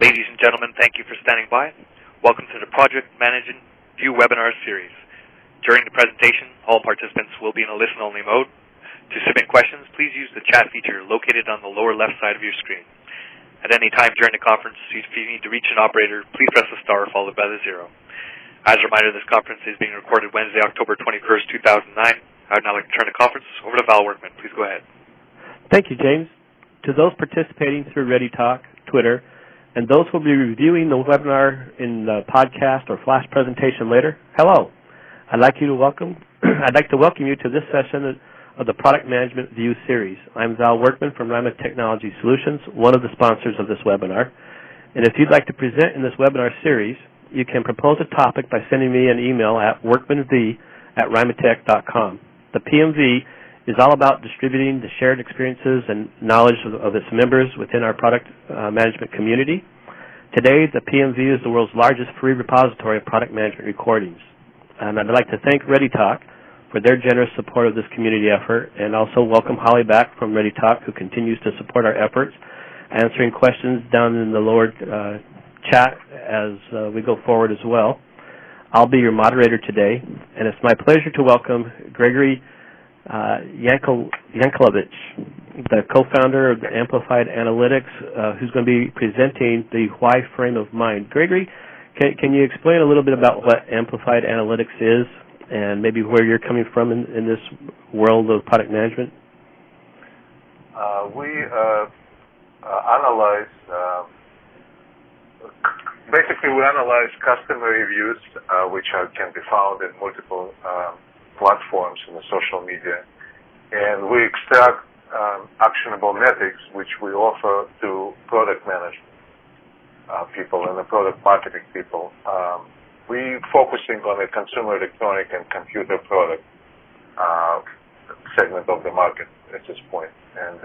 Ladies and gentlemen, thank you for standing by. Welcome to the Project Management View webinar series. During the presentation, all participants will be in a listen-only mode. To submit questions, please use the chat feature located on the lower left side of your screen. At any time during the conference, if you need to reach an operator, please press the star followed by the 0. As a reminder, this conference is being recorded Wednesday, October 21st, 2009. I would now like to turn the conference over to Val Workman. Please go ahead. Thank you, James. To those participating through ReadyTalk, Twitter, and those who will be reviewing the webinar in the podcast or flash presentation later, hello. I'd like to welcome you to this session of the Product Management View series. I'm Val Workman from RYMA Technology Solutions, one of the sponsors of this webinar. And if you'd like to present in this webinar series, you can propose a topic by sending me an email at workmanv@rymatech.com. The PMV is all about distributing the shared experiences and knowledge of its members within our product management community. Today, the PMV is the world's largest free repository of product management recordings. And I'd like to thank ReadyTalk for their generous support of this community effort, and also welcome Holly back from ReadyTalk, who continues to support our efforts, answering questions down in the lower chat as we go forward as well. I'll be your moderator today, and it's my pleasure to welcome Gregory Yankelovich, the co-founder of the Amplified Analytics, who's going to be presenting the why frame of mind. Gregory, can you explain a little bit about what Amplified Analytics is and maybe where you're coming from in this world of product management? We analyze, basically we analyze customer reviews, which can be found in multiple platforms in the social media, and we extract actionable metrics which we offer to product management people and the product marketing people. We focusing on the consumer electronic and computer product segment of the market at this point, and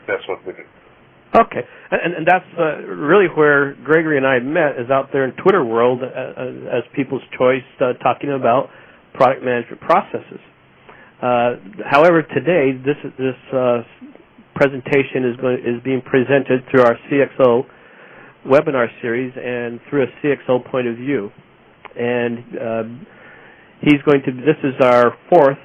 that's what we do. Okay, and that's really where Gregory and I met, is out there in Twitter world as people's choice, talking about product management processes. However, today this presentation is being presented through our CXO webinar series and through a CXO point of view. And this is our 4th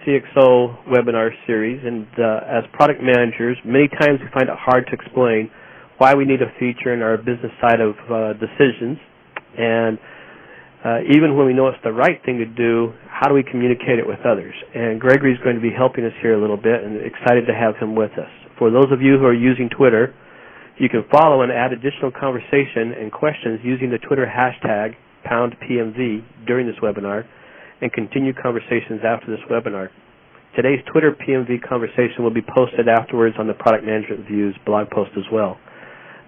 CXO webinar series, and as product managers, many times we find it hard to explain why we need a feature in our business side of decisions, and even when we know it's the right thing to do, how do we communicate it with others? And Gregory's going to be helping us here a little bit, and excited to have him with us. For those of you who are using Twitter, you can follow and add additional conversation and questions using the Twitter hashtag #PMV during this webinar, and continue conversations after this webinar. Today's Twitter PMV conversation will be posted afterwards on the Product Management Views blog post as well.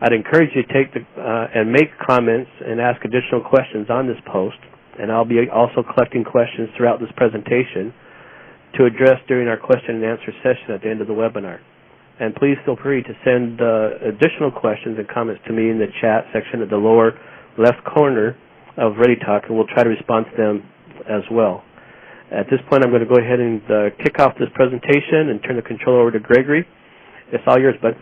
I'd encourage you to take and make comments and ask additional questions on this post, and I'll be also collecting questions throughout this presentation to address during our question and answer session at the end of the webinar. And please feel free to send additional questions and comments to me in the chat section at the lower left corner of ReadyTalk, and we'll try to respond to them as well. At this point, I'm going to go ahead and kick off this presentation and turn the control over to Gregory. It's all yours, bud.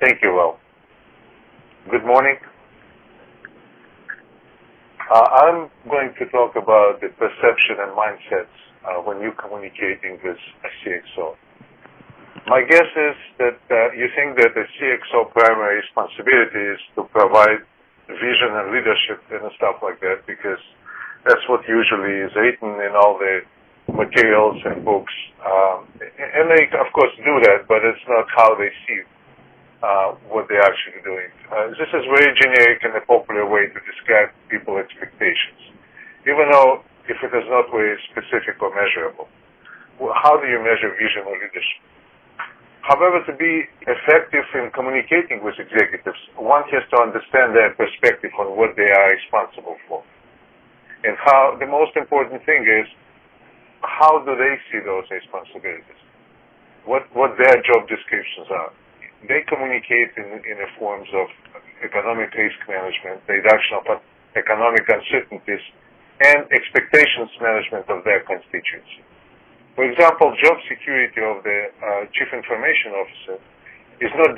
Thank you, Will. Good morning. I'm going to talk about the perception and mindsets when you're communicating with a CXO. My guess is that you think that the CXO primary responsibility is to provide vision and leadership and stuff like that, because that's what usually is written in all the materials and books. And they, of course, do that, but it's not how they see what they're actually doing. This is very generic and a popular way to describe people's expectations, even though if it is not very specific or measurable. How do you measure vision or leadership? However, to be effective in communicating with executives, one has to understand their perspective on what they are responsible for. And how the most important thing is, how do they see those responsibilities? What their job descriptions are. They communicate in the forms of economic risk management, the reduction of economic uncertainties, and expectations management of their constituency. For example, job security of the Chief Information Officer is not